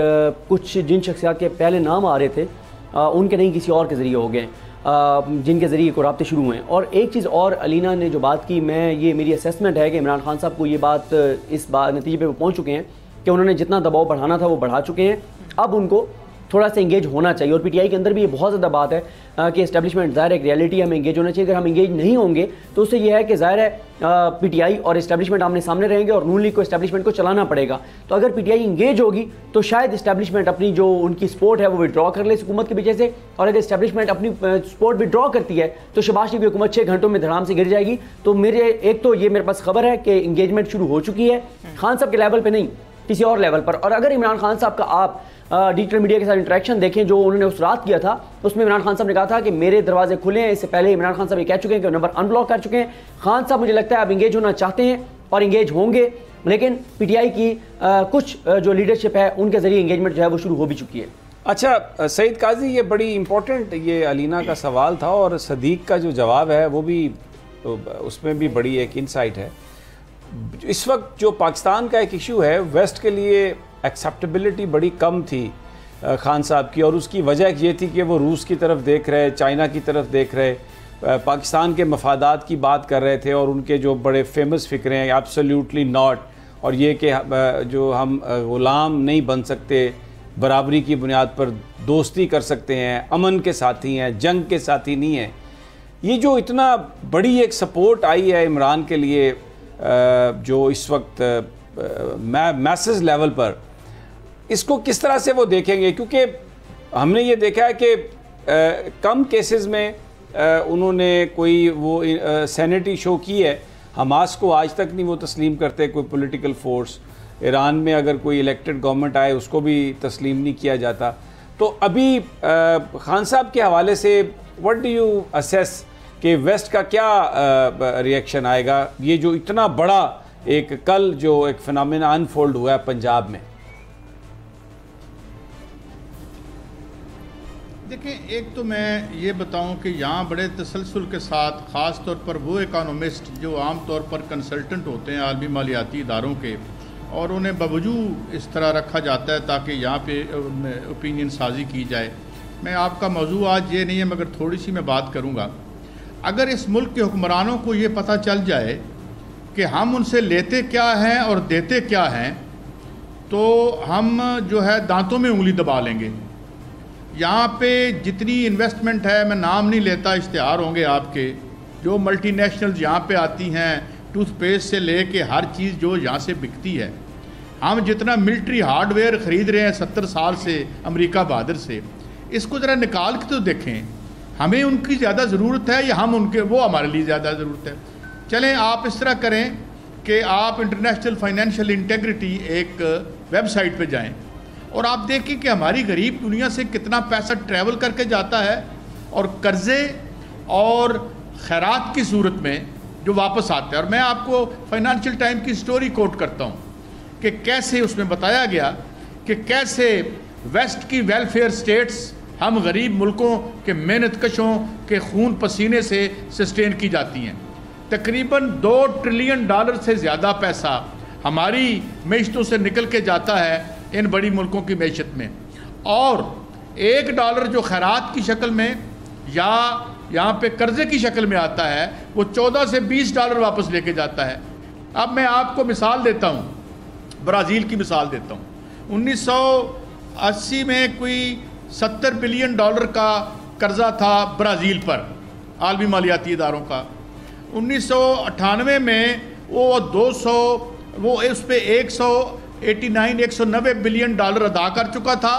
कुछ जिन शख्सियात के पहले नाम आ रहे थे उनके नहीं किसी और के ज़रिए हो गए, जिनके ज़रिए को राब्ते शुरू हुए हैं। और एक चीज़ और अलीना ने जो बात की, ये मेरी असेसमेंट है कि इमरान खान साहब को ये बात इस बात नतीजे पे पहुँच चुके हैं कि उन्होंने जितना दबाव बढ़ाना था वो बढ़ा चुके हैं। अब उनको थोड़ा सा इंगेज होना चाहिए और PTI के अंदर भी ये बहुत ज़्यादा बात है कि इस्टेब्लिशमेंट ज़ाहिर एक रियलिटी हमें इंगेज होना चाहिए। अगर हम इंगेज नहीं होंगे तो उससे यह है कि ज़ाहिर है PTI और इस्टेब्लिशमेंट आमने सामने रहेंगे और नून लीग को इस्टेब्लिशमेंट को चलाना पड़ेगा। तो अगर PTI इंगेज होगी तो शायद इस्टेब्लिशमेंट अपनी जो उनकी सपोर्ट है वो विड्रॉ कर ले इस हुकूमत के पीछे से, और अगर इस्टेब्लिशमेंट अपनी सपोर्ट विड्रॉ करती है तो शहबाज शरीफ की हुकूमत 6 घंटों में धड़ाम से गिर जाएगी। तो ये मेरे पास खबर है कि इंगेजमेंट शुरू हो चुकी है, खान साहब के लेवल पर नहीं, किसी और लेवल पर। और अगर इमरान खान साहब का आप डिजिटल मीडिया के साथ इंटरेक्शन देखें जो उन्होंने उस रात किया था, उसमें इमरान खान साहब ने कहा था कि मेरे दरवाजे खुले हैं। इससे पहले इमरान खान साहब ये कह चुके हैं कि नंबर अनब्लॉक कर चुके हैं। खान साहब मुझे लगता है अब इंगेज होना चाहते हैं और इंगेज होंगे, लेकिन PTI की कुछ जो लीडरशिप है उनके ज़रिए इंगेजमेंट जो है वो शुरू हो भी चुकी है। अच्छा सईद काजी, ये बड़ी इंपॉर्टेंट ये अलीना का सवाल था और सदीक का जो जवाब है वो भी उसमें भी बड़ी एक इंसाइट है। इस वक्त जो पाकिस्तान का एक इशू है, वेस्ट के लिए एक्सेप्टेबिलिटी बड़ी कम थी खान साहब की, और उसकी वजह ये थी कि वो रूस की तरफ देख रहे, चाइना की तरफ देख रहे, पाकिस्तान के मफादात की बात कर रहे थे और उनके जो बड़े फेमस फ़िक्रे हैं एब्सोल्युटली नॉट, और ये कि जो हम ग़ुलाम नहीं बन सकते, बराबरी की बुनियाद पर दोस्ती कर सकते हैं, अमन के साथी हैं, जंग के साथी नहीं हैं। ये जो इतना बड़ी एक सपोर्ट आई है इमरान के लिए जो इस वक्त मैसेज लेवल पर, इसको किस तरह से वो देखेंगे? क्योंकि हमने ये देखा है कि कम केसेस में उन्होंने कोई वो सैनिटी शो की है। हमास को आज तक नहीं वो तस्लीम करते कोई पॉलिटिकल फोर्स। ईरान में अगर कोई इलेक्टेड गवर्नमेंट आए उसको भी तस्लीम नहीं किया जाता। तो अभी खान साहब के हवाले से व्हाट डू यू असेस कि वेस्ट का क्या रिएक्शन आएगा? ये जो इतना बड़ा एक कल जो एक फिनोमेना अनफोल्ड हुआ है पंजाब में। देखें, एक तो मैं ये बताऊं कि यहाँ बड़े तसलसल के साथ ख़ास तौर पर वो इकोनॉमिस्ट जो आम तौर पर कंसल्टेंट होते हैं आलमी मालियाती इदारों के, और उन्हें बावजूद इस तरह रखा जाता है ताकि यहाँ पे ओपिनियन साजी की जाए। मैं आपका मौजू आज ये नहीं है मगर थोड़ी सी मैं बात करूँगा। अगर इस मुल्क के हुक्मरानों को ये पता चल जाए कि हम उनसे लेते क्या हैं और देते क्या हैं, तो हम जो है दांतों में उंगली दबा लेंगे। यहाँ पे जितनी इन्वेस्टमेंट है, मैं नाम नहीं लेता, इश्तिहार होंगे आपके, जो मल्टीनेशनल्स यहाँ पे आती हैं, टूथपेस्ट से ले के हर चीज़ जो यहाँ से बिकती है, हम जितना मिलिट्री हार्डवेयर ख़रीद रहे हैं 70 साल से अमेरिका बहादुर से, इसको ज़रा निकाल के तो देखें, हमें उनकी ज़्यादा ज़रूरत है या हम उनके वो हमारे लिए ज़्यादा ज़रूरत है। चलें आप इस तरह करें कि आप इंटरनेशनल फाइनेंशियल इंटेग्रिटी एक वेबसाइट पे जाएं और आप देखें कि हमारी गरीब दुनिया से कितना पैसा ट्रैवल करके जाता है और कर्ज़े और खैरात की सूरत में जो वापस आते हैं। और मैं आपको फाइनेंशियल टाइम की स्टोरी कोट करता हूँ कि कैसे उसमें बताया गया कि कैसे वेस्ट की वेलफेयर स्टेट्स हम गरीब मुल्कों के मेहनत कशों के खून पसीने से सस्टेन की जाती हैं। तकरीबन $2 ट्रिलियन से ज़्यादा पैसा हमारी मैशतों से निकल के जाता है इन बड़ी मुल्कों की मैशत में, और $1 जो खैरात की शक्ल में या यहाँ पे कर्ज़े की शक्ल में आता है वो $14 से $20 वापस लेके जाता है। अब मैं आपको मिसाल देता हूँ, ब्राज़ील की मिसाल देता हूँ। 1980 में कोई $70 बिलियन का कर्ज़ा था ब्राज़ील पर आलमी मालियाती इदारों का। 1998 में वो उस पर 190 बिलियन डॉलर अदा कर चुका था,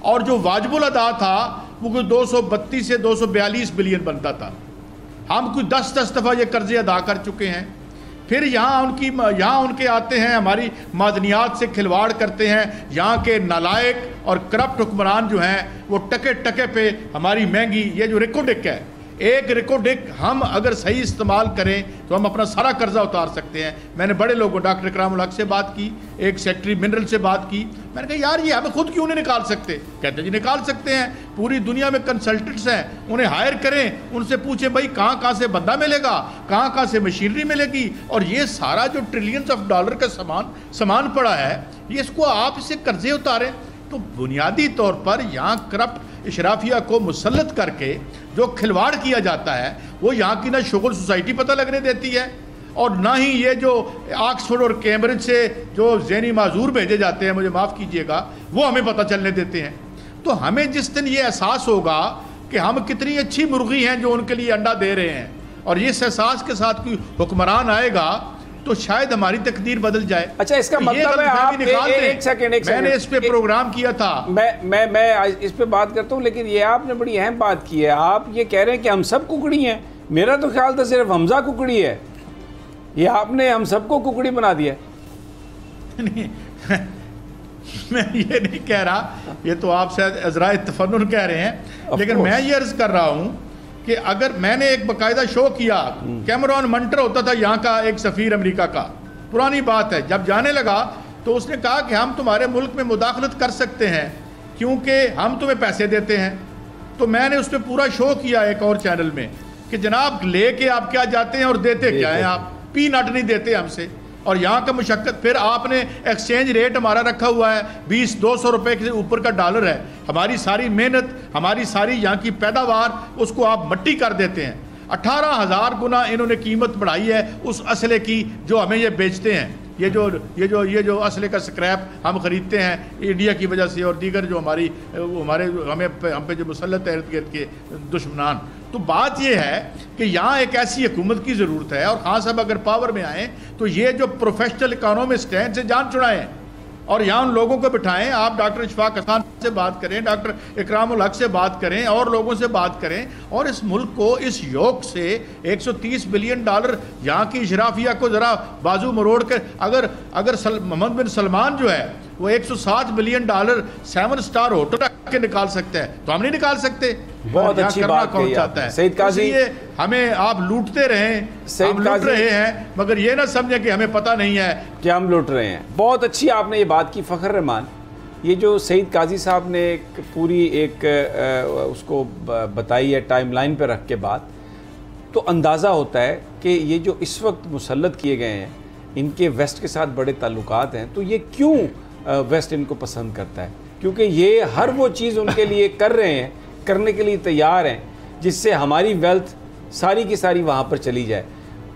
और जो वाजिबुल अदा था वो कोई 232 से 242 बिलियन बनता था। हम कोई 10 दफ़ा ये कर्जे अदा कर चुके हैं। फिर यहाँ उनके आते हैं, हमारी मादनियात से खिलवाड़ करते हैं। यहाँ के नालायक और करप्ट हुक्मरान जो हैं वो टके टके पे हमारी महंगी ये जो रिकोडिक है, एक रिकोडिक हम अगर सही इस्तेमाल करें तो हम अपना सारा कर्जा उतार सकते हैं। मैंने बड़े लोगों, डॉक्टर इकरामुल हक से बात की, एक सेक्रेटरी मिनरल से बात की, मैंने कहा यार ये हमें खुद क्यों नहीं निकाल सकते? कहते जी निकाल सकते हैं, पूरी दुनिया में कंसल्टेंट्स हैं, उन्हें हायर करें, उनसे पूछें भाई कहाँ से बंदा मिलेगा, कहाँ से मशीनरी मिलेगी, और ये सारा जो ट्रिलियंस ऑफ डॉलर का सामान पड़ा है ये इसको आप इसे कर्जे उतारें। तो बुनियादी तौर पर यहाँ करप्ट इशराफिया को मुसल्लत करके जो खिलवाड़ किया जाता है वो यहाँ की ना शुगल सोसाइटी पता लगने देती है, और ना ही ये जो ऑक्सफोर्ड और कैम्ब्रिज से जो ज़हनी माजूर भेजे जाते हैं, मुझे माफ़ कीजिएगा, वो हमें पता चलने देते हैं। तो हमें जिस दिन ये एहसास होगा कि हम कितनी अच्छी मुर्गी हैं जो उनके लिए अंडा दे रहे हैं, और ये एहसास के साथ कोई हुक्मरान आएगा तो शायद हमारी तकदीर बदल जाए। अच्छा, इसका तो मतलब है आप एक सेकंड मैंने इस पे प्रोग्राम किया था, मैं इस पे बात करता हूँ, लेकिन ये आपने बड़ी अहम बात की है। आप ये कह रहे हैं कि हम सब कुकड़ी हैं। मेरा तो ख्याल था सिर्फ हमजा कुकड़ी है, ये आपने हम सबको कुकड़ी बना दिया। नहीं मैं ये नहीं कह रहा, ये तो आप शायद अज़राए तफन्नुन कह रहे हैं, लेकिन मैं ये अर्ज कर रहा हूँ कि अगर मैंने एक बाकायदा शो किया, कैमरॉन मंटर होता था यहाँ का एक सफ़ीर अमेरिका का, पुरानी बात है, जब जाने लगा तो उसने कहा कि हम तुम्हारे मुल्क में मुदाखलत कर सकते हैं क्योंकि हम तुम्हें पैसे देते हैं। तो मैंने उस पर पूरा शो किया एक और चैनल में कि जनाब लेके आप क्या जाते हैं और देते क्या हैं, आप पी नट नहीं देते हमसे, और यहाँ का मुशक्कत। फिर आपने एक्सचेंज रेट हमारा रखा हुआ है 20-200 रुपये के ऊपर का डॉलर है, हमारी सारी मेहनत, हमारी सारी यहाँ की पैदावार, उसको आप मट्टी कर देते हैं। 18,000 गुना इन्होंने कीमत बढ़ाई है उस असले की जो हमें ये बेचते हैं। ये जो असले का स्क्रैप हम ख़रीदते हैं इंडिया की वजह से, और दीगर जो हम पे जो मुसल्लत है इर्द गिर्द के दुश्मनान। तो बात यह है कि यहाँ एक ऐसी हुकूमत की ज़रूरत है, और खान साहब अगर पावर में आएँ तो ये जो प्रोफेशनल इकोनॉमिस्ट हैं इनसे जान छुड़ाएँ और यहाँ उन लोगों को बिठाएं। आप डॉक्टर इशफाक हसन से बात करें, डॉक्टर इकरामुल हक से बात करें, और लोगों से बात करें, और इस मुल्क को इस योग से $130 बिलियन यहाँ की इशराफिया को ज़रा बाजू मरोड़ कर, अगर मोहम्मद बिन सलमान जो है वो $160 बिलियन 7 स्टार होटल के निकाल सकते हैं, तो हम नहीं निकाल सकते। बहुत अच्छी बात कही आपने सईद काजी। हमें आप लूटते रहें, हम लूट रहे हैं, मगर ये ना समझें कि हमें पता नहीं है कि हम लूट रहे हैं। बहुत अच्छी आपने ये बात की फ़खर रहमान। ये जो सईद काजी साहब ने पूरी उसको बताई है टाइमलाइन पे रख के बात, तो अंदाज़ा होता है कि ये जो इस वक्त मुसल्लत किए गए हैं इनके वेस्ट के साथ बड़े ताल्लुकात हैं। तो ये क्यों वेस्ट इनको पसंद करता है? क्योंकि ये हर वो चीज़ उनके लिए कर रहे हैं, करने के लिए तैयार हैं, जिससे हमारी वेल्थ सारी की सारी वहाँ पर चली जाए।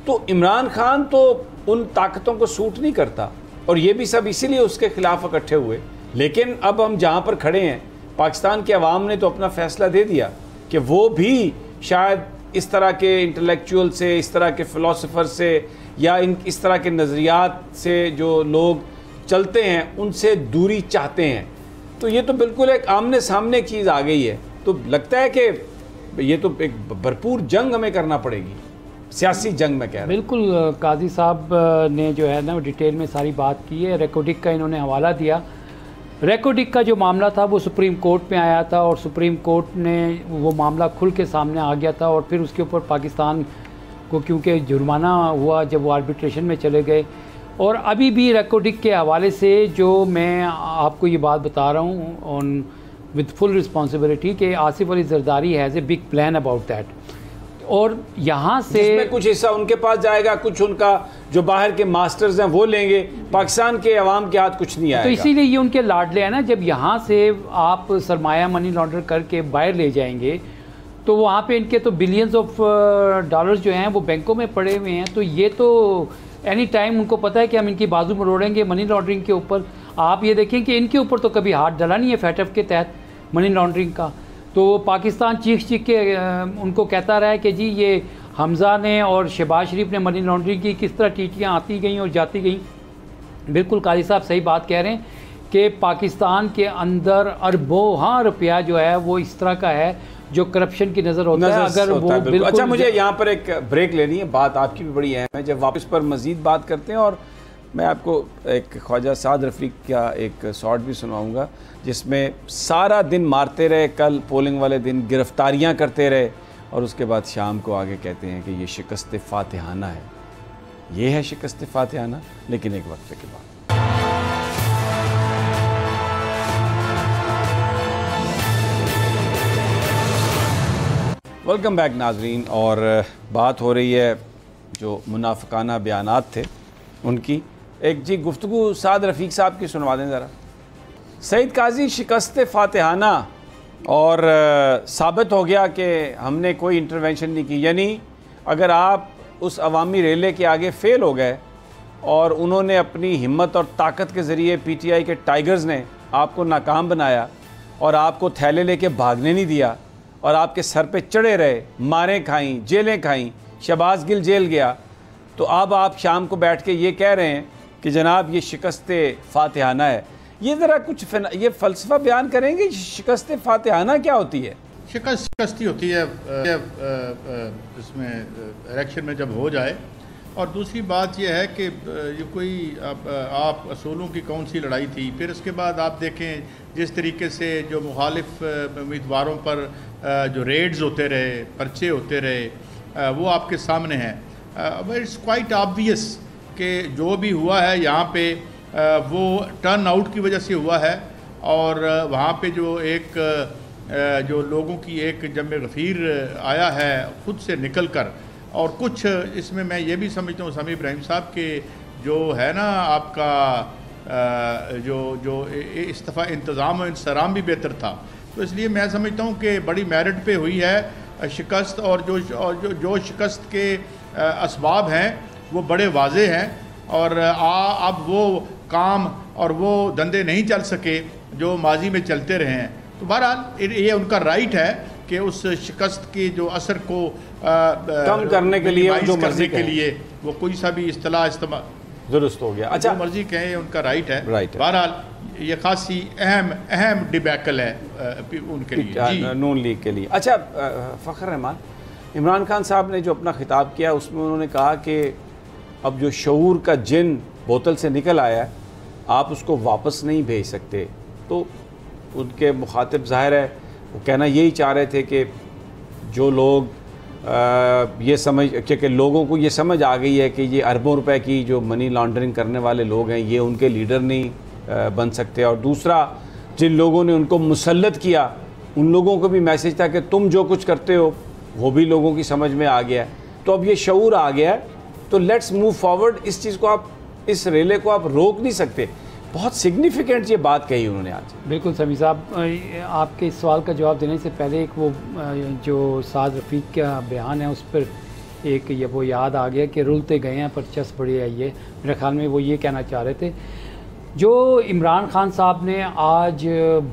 तो इमरान खान तो उन ताकतों को सूट नहीं करता, और ये भी सब इसीलिए उसके ख़िलाफ़ इकट्ठे हुए। लेकिन अब हम जहाँ पर खड़े हैं, पाकिस्तान के अवाम ने तो अपना फ़ैसला दे दिया कि वो भी शायद इस तरह के इंटेलेक्चुअल से, इस तरह के फ़िलासफ़र से या इस तरह के नज़रियात से जो लोग चलते हैं उनसे दूरी चाहते हैं। तो ये तो बिल्कुल एक आमने सामने चीज़ आ गई है। तो लगता है कि ये तो एक भरपूर जंग हमें करना पड़ेगी, सियासी जंग में कह रहा हूं। बिल्कुल, काजी साहब ने जो है ना डिटेल में सारी बात की है। रेकोडिक का इन्होंने हवाला दिया। रेकोडिक का जो मामला था वो सुप्रीम कोर्ट में आया था और सुप्रीम कोर्ट ने वो मामला खुल के सामने आ गया था और फिर उसके ऊपर पाकिस्तान को क्योंकि जुर्माना हुआ जब वो आर्बिट्रेशन में चले गए। और अभी भी रेकोडिक के हवाले से जो मैं आपको ये बात बता रहा हूँ ऑन विद फुल रिस्पॉन्सिबिलिटी कि Asif Ali Zardari has a big plan about that. और यहाँ से जिसमें कुछ हिस्सा उनके पास जाएगा, कुछ उनका जो बाहर के मास्टर्स हैं वो लेंगे, पाकिस्तान के अवाम के हाथ कुछ नहीं आएगा। तो इसीलिए ये उनके लाडले हैं ना। जब यहाँ से आप सरमाया मनी लॉन्डर करके बाहर ले जाएंगे तो वहाँ पे इनके तो बिलियंस ऑफ डॉलर्स जो हैं वो बैंकों में पड़े हुए हैं। तो ये तो एनी टाइम उनको पता है कि हम इनकी बाजू मरोड़ेंगे मनी लॉन्ड्रिंग के ऊपर। आप ये देखें कि इनके ऊपर तो कभी हाथ डला नहीं है फैटफ के तहत मनी लॉन्ड्रिंग का। तो पाकिस्तान चीख के उनको कहता रहा है कि जी ये हमज़ा ने और शहबाज शरीफ ने मनी लॉन्ड्रिंग की, किस तरह टीटियाँ आती गई और जाती गई। बिल्कुल काजी साहब सही बात कह रहे हैं कि पाकिस्तान के अंदर अरबों रुपया जो है वो इस तरह का है जो करप्शन की नज़र होता है। अगर वो बिल्कुल अच्छा, मुझे यहाँ पर एक ब्रेक लेनी है, बात आपकी भी बड़ी अहम है। जब वापस पर मज़ीद बात करते हैं और मैं आपको एक ख्वाजा साद रफ़ीक का एक शॉर्ट भी सुनाऊंगा जिसमें सारा दिन मारते रहे, कल पोलिंग वाले दिन गिरफ्तारियाँ करते रहे और उसके बाद शाम को आगे कहते हैं कि ये शिकस्त फातिहाना है। ये है शिकस्त फातिहाना। लेकिन एक वक्फे के बाद वेलकम बैक नाजरीन। और बात हो रही है जो मुनाफिकाना बयानात थे उनकी। एक जी गुफ्तगू साद रफ़ीक साहब की सुनवा दें ज़रा। सईद काजी शिकस्त फातिहाना और साबित हो गया कि हमने कोई इंटरवेंशन नहीं की। यानी अगर आप उस अवामी रेले के आगे फ़ेल हो गए और उन्होंने अपनी हिम्मत और ताकत के ज़रिए PTI के टाइगर्स ने आपको नाकाम बनाया और आपको थैले लेके भागने नहीं दिया और आपके सर पे चढ़े रहे, मारें खाईं, जेलें खाईं, शहबाज गिल जेल गया, तो अब आप शाम को बैठ के ये कह रहे हैं कि जनाब ये शिकस्त फातिहाना है। ये ज़रा कुछ ये फ़लसफ़ा बयान करेंगे, शिकस्त फातिहाना क्या होती है? शिकस्त ही होती है इसमें इलेक्शन में जब हो जाए। और दूसरी बात यह है कि ये कोई आप असूलों की कौन सी लड़ाई थी। फिर उसके बाद आप देखें जिस तरीके से जो मुखालिफ उम्मीदवारों पर जो रेड्स होते रहे, पर्चे होते रहे, वो आपके सामने हैं। इट्स क्वाइट ऑब्वियस कि जो भी हुआ है यहाँ पे वो टर्न आउट की वजह से हुआ है। और वहाँ पे जो एक जो लोगों की एक जम गफ़ीर आया है ख़ुद से निकल कर। और कुछ इसमें मैं ये भी समझता हूँ समी इब्राहिम साहब के जो है ना आपका जो इस्तीफ़ा इंतज़ाम और इंसराम भी बेहतर था। तो इसलिए मैं समझता हूँ कि बड़ी मेरिट पे हुई है शिकस्त। और जो शिकस्त के असबाब हैं वो बड़े वाज़े हैं। और अब वो काम और वो धंधे नहीं चल सके जो माजी में चलते रहे हैं। तो बहरहाल ये उनका राइट है कि उस शिकस्त के जो असर को कम करने के लिए, जो मर्जी के लिए वो कोई सा भी इस्तेलाह इस्तेमाल दुरुस्त हो गया। अच्छा, मर्जी कहें उनका राइट है। बहरहाल ये खासी अहम डिबैकल है उनके लिए, नून लीग के लिए। अच्छा, फ़खर रहमान, इमरान खान साहब ने जो अपना खिताब किया उसमें उन्होंने कहा कि अब जो शऊर का जिन बोतल से निकल आया है आप उसको वापस नहीं भेज सकते। तो उनके मुखातिब ज़ाहिर है वो कहना यही चाह रहे थे कि जो लोग ये समझ, क्योंकि लोगों को ये समझ आ गई है कि ये अरबों रुपए की जो मनी लॉन्ड्रिंग करने वाले लोग हैं ये उनके लीडर नहीं बन सकते। और दूसरा, जिन लोगों ने उनको मुसल्लत किया उन लोगों को भी मैसेज था कि तुम जो कुछ करते हो वो भी लोगों की समझ में आ गया है। तो अब ये शऊर आ गया है, तो लेट्स मूव फॉरवर्ड। इस चीज़ को आप, इस रेले को आप रोक नहीं सकते। बहुत सिग्निफिकेंट ये बात कही उन्होंने आज। बिल्कुल समी साहब, आपके इस सवाल का जवाब देने से पहले एक वो जो साद रफ़ीक का बयान है उस पर एक ये वो याद आ गया कि रुलते गए हैं पर चस बड़ी आई है। मेरे ख्याल में वो ये कहना चाह रहे थे। जो इमरान खान साहब ने आज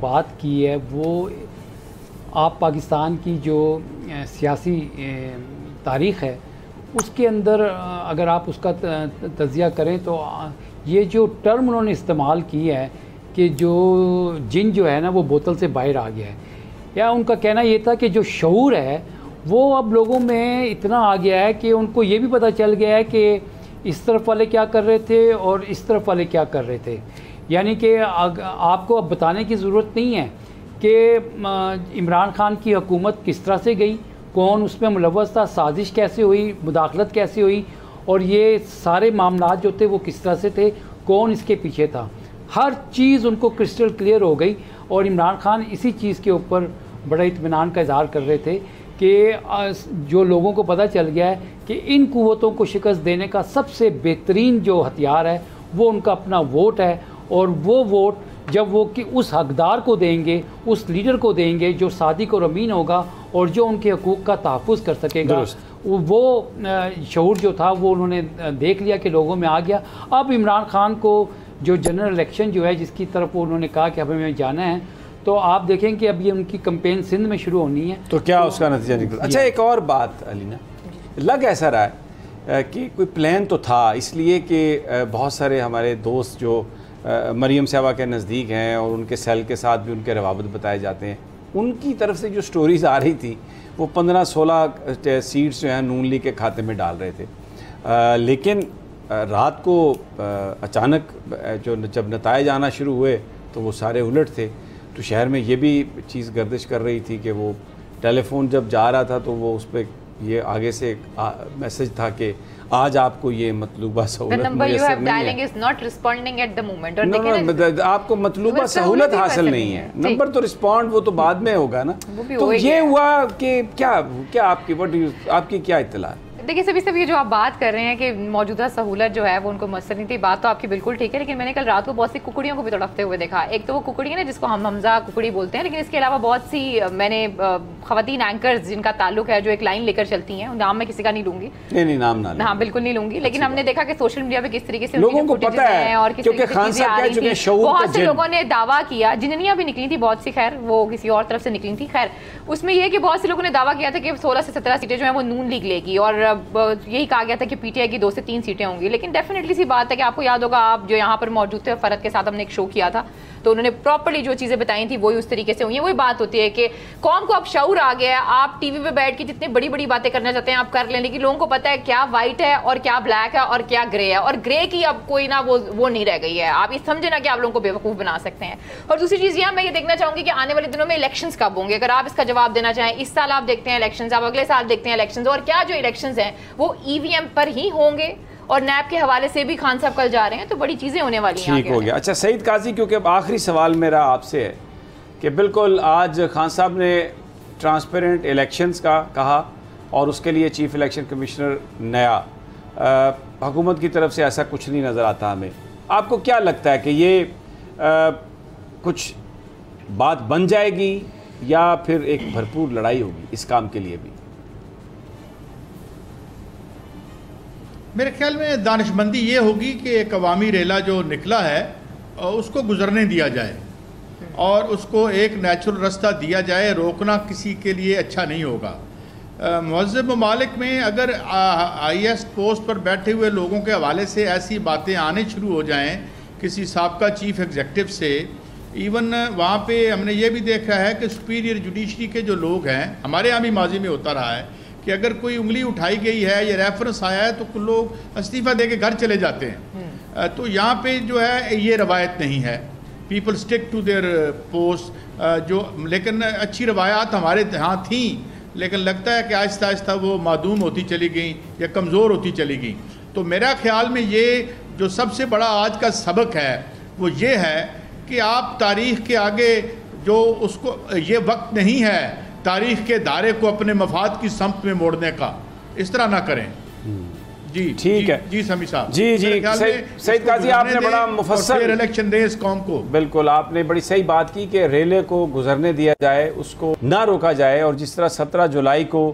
बात की है वो आप पाकिस्तान की जो सियासी तारीख़ है उसके अंदर अगर आप उसका तज़िया करें तो ये जो टर्म उन्होंने इस्तेमाल की है कि जो जिन जो है ना वो बोतल से बाहर आ गया है, या उनका कहना ये था कि जो शऊर है वो अब लोगों में इतना आ गया है कि उनको ये भी पता चल गया है कि इस तरफ वाले क्या कर रहे थे और इस तरफ वाले क्या कर रहे थे। यानी कि आपको अब बताने की ज़रूरत नहीं है कि इमरान खान की हुकूमत किस तरह से गई, कौन उसमें मुलव्वस था, साजिश कैसे हुई, मुदाखलत कैसे हुई, और ये सारे मामलात जो थे वो किस तरह से थे, कौन इसके पीछे था। हर चीज़ उनको क्रिस्टल क्लियर हो गई और इमरान खान इसी चीज़ के ऊपर बड़ा इत्मीनान का इज़हार कर रहे थे कि जो लोगों को पता चल गया है कि इन कुव्वतों को शिकस्त देने का सबसे बेहतरीन जो हथियार है वो उनका अपना वोट है, और वो वोट जब वो कि उस हकदार को देंगे, उस लीडर को देंगे जो सादिक और अमीन होगा और जो उनके हकूक़ का तहफ़्फ़ुज़ कर सकेगा, वो शऊर जो था वो उन्होंने देख लिया कि लोगों में आ गया। अब इमरान खान को जो जनरल इलेक्शन जो है जिसकी तरफ उन्होंने कहा कि हमें जाना है, तो आप देखें कि अब ये उनकी कैंपेन सिंध में शुरू होनी है, तो क्या उसका नतीजा निकला। अच्छा, एक और बात अलीना, लग ऐसा रहा है कि कोई प्लान तो था, इसलिए कि बहुत सारे हमारे दोस्त जो मरियम साहबा के नज़दीक हैं और उनके सेल के साथ भी उनके रवाबत बताए जाते हैं, उनकी तरफ से जो स्टोरीज़ आ रही थी वो 15-16 सीट्स जो हैं नून लीग के खाते में डाल रहे थे। लेकिन रात को अचानक जब नताइज आना शुरू हुए तो वो सारे उलट थे। तो शहर में ये भी चीज़ गर्दिश कर रही थी कि वो टेलीफोन जब जा रहा था तो वो उस पर ये आगे से मैसेज था कि आज आपको ये मतलूबा सहूलत आपको मतलूबा सहूलत हासिल नहीं है, नंबर तो रिस्पॉन्ड वो तो बाद में होगा ना। तो ये हुआ कि क्या आपकी क्या इत्तला है? देखिए सभी ये जो आप बात कर रहे हैं कि मौजूदा सहूलत जो है वो उनको मसर नहीं थी, बात तो आपकी बिल्कुल ठीक है, लेकिन मैंने कल रात को बहुत सी कुकड़ियों को भी तड़पते हुए देखा। एक तो वो कुकड़ी है ना जिसको हम हमजा कुकड़ी बोलते हैं, लेकिन इसके अलावा बहुत सी मैंने खवातीन एंकर्स जिनका ताल्लुक है जो एक लाइन लेकर चलती हैं, नाम मैं किसी का नहीं लूंगी, नहीं नाम ना, हाँ बिल्कुल नहीं लूंगी, लेकिन हमने देखा कि सोशल मीडिया पे किस तरीके से लोगों को पता है और किस तरीके से चीजें आ रही थी। बहुत से लोगों ने दावा किया, जिन्नियां भी निकली थी बहुत सी, खैर वो किसी और तरफ से निकली थी, खैर उसमें यह कि बहुत से लोगों ने दावा किया था कि 16 से 17 सीटें जो है वो नून लीग लेगी, और यही कहा गया था कि पीटीआई की 2 से 3 सीटें होंगी। लेकिन डेफिनेटली सी बात है कि आपको याद होगा, आप जो यहाँ पर मौजूद थे, फरद के साथ हमने एक शो किया था, तो उन्होंने प्रॉपर्ली जो चीजें बताई थी वही उस तरीके से हुई है। वही बात होती है कि कौम को अब शऊर आ गया है, आप टीवी पे बैठ के जितनी बड़ी बड़ी बातें करना चाहते हैं आप कर लें, लेकिन लोगों को पता है क्या व्हाइट है और क्या ब्लैक है और क्या ग्रे है, और ग्रे की अब कोई ना वो नहीं रह गई है। आप ये समझे ना कि आप लोगों को बेवकूफ बना सकते हैं। और दूसरी चीज यह मैं ये देखना चाहूंगी कि आने वाले दिनों में इलेक्शंस कब होंगे, अगर आप इसका जवाब देना चाहें। इस साल आप देखते हैं इलेक्शंस, आप अगले साल देखते हैं इलेक्शंस, और क्या जो इलेक्शंस हैं वो ईवीएम पर ही होंगे, और नैब के हवाले से भी खान साहब कल जा रहे हैं, तो बड़ी चीजें होने वाली हैं। ठीक हो गया। अच्छा सईद काजी, क्योंकि अब आखिरी सवाल मेरा आपसे है कि बिल्कुल आज खान साहब ने ट्रांसपेरेंट इलेक्शंस का कहा और उसके लिए चीफ इलेक्शन कमिश्नर नया, हुकूमत की तरफ से ऐसा कुछ नहीं नज़र आता हमें। आपको क्या लगता है कि ये कुछ बात बन जाएगी या फिर एक भरपूर लड़ाई होगी इस काम के लिए भी? मेरे ख्याल में दानिशमंदी ये होगी कि एक अवामी रेला जो निकला है उसको गुजरने दिया जाए और उसको एक नेचुरल रास्ता दिया जाए। रोकना किसी के लिए अच्छा नहीं होगा। मुहज़्ज़ब ममालिक में अगर IAS पोस्ट पर बैठे हुए लोगों के हवाले से ऐसी बातें आने शुरू हो जाएं किसी साबका चीफ एग्जेक्टिव से, इवन वहाँ पे हमने ये भी देखा है कि सुपीरियर जुडिशरी के जो लोग हैं, हमारे यहाँ भी माजी में होता रहा है कि अगर कोई उंगली उठाई गई है या रेफरेंस आया है तो कुछ लोग इस्तीफ़ा दे के घर चले जाते हैं। तो यहाँ पे जो है ये रवायत नहीं है, people stick to their post जो, लेकिन अच्छी रवायात हमारे यहाँ थी, लेकिन लगता है कि आहिस्ता आहिस्ता वो मादूम होती चली गई या कमज़ोर होती चली गई। तो मेरा ख्याल में ये जो सबसे बड़ा आज का सबक है वो ये है कि आप तारीख़ के आगे जो उसको, ये वक्त नहीं है तारीख़ के दायरे को अपने मफाद की समत में मोड़ने का, इस तरह ना करें। जी ठीक है जी समी साहब, जी सईद काजी आपने बड़ा मुफस्सल इलेक्शन दे इस कौम को। बिल्कुल आपने बड़ी सही बात की कि रेले को गुजरने दिया जाए, उसको ना रोका जाए। और जिस तरह 17 जुलाई को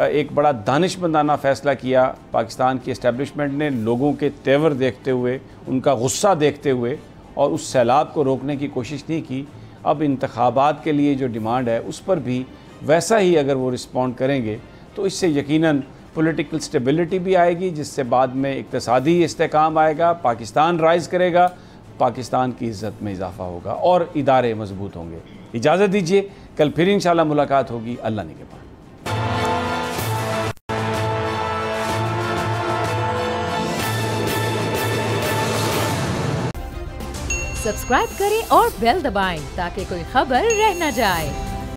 एक बड़ा दानिशमंदाना फ़ैसला किया पाकिस्तान की इस्टेब्लिशमेंट ने, लोगों के तेवर देखते हुए, उनका गुस्सा देखते हुए, और उस सैलाब को रोकने की कोशिश नहीं की। अब इंतखाबात के लिए जो डिमांड है उस पर भी वैसा ही अगर वो रिस्पॉन्ड करेंगे तो इससे यकीनन पॉलिटिकल स्टेबिलिटी भी आएगी, जिससे बाद में इक़्तिसादी इस्तेहकाम आएगा, पाकिस्तान राइज़ करेगा, पाकिस्तान की इज़्ज़त में इजाफ़ा होगा और इदारे मजबूत होंगे। इजाज़त दीजिए, कल फिर इंशाअल्लाह मुलाकात होगी। अल्लाह निगहबान। सब्सक्राइब करें और बेल दबाएं ताकि कोई खबर रह न जाए।